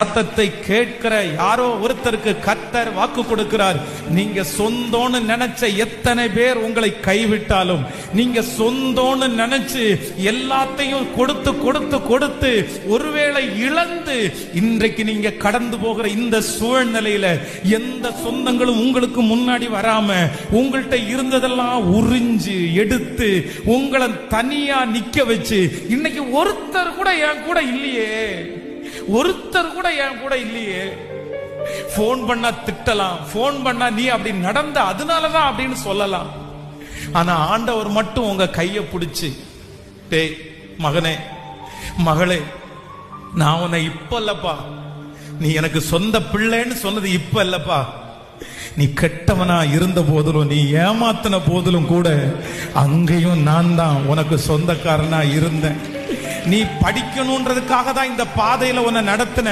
சத்தத்தை கேட்கிற யாரோ ஒருத்தருக்கு கர்த்தர் வாக்கு கொடுக்கிறார். நீங்க சொந்தோன்னு நினைச்ச எத்தனை பேர் உங்களை கைவிட்டாலும், நீங்க சொந்தோன்னு நினைச்சு எல்லாத்தையும் கொடுத்து கொடுத்து கொடுத்து ஒருவேளை இழந்து இன்றைக்கு நீங்க கடந்து போகிற இந்த சூழ்நிலையில எந்த சொந்தங்களும் உங்களுக்கு முன்னாடி வராம உங்கள்கிட்ட இருந்ததெல்லாம் உறிஞ்சு எடுத்து உங்களை தனியா நிக்க வச்சு இன்னைக்கு ஒருத்தர் கூட என் கூட இல்லையே, ஒருத்தர் கூட என் கூட இல்லையே. போன் பண்ணா திட்டலாம், போன் பண்ணா நீ அப்படி நடந்த அதனாலதான் அப்படின்னு சொல்லலாம். ஆனா ஆண்டவர் மட்டும் உங்க கைய பிடிச்சு, டேய் மகனே மகளே, நான் உன்னை இப்ப இல்லப்பா, நீ எனக்கு சொந்த பிள்ளைன்னு சொன்னது இப்ப இல்லப்பா, நீ கெட்டவனா இருந்த போதிலும் நீ ஏமாத்தின போதிலும் கூட அங்கேயும் நான் தான் உனக்கு சொந்தக்காரனா இருந்தேன். நீ படிக்கணும்ன்றதுக்காக தான் இந்த பாதையில உன்னை நடத்தின.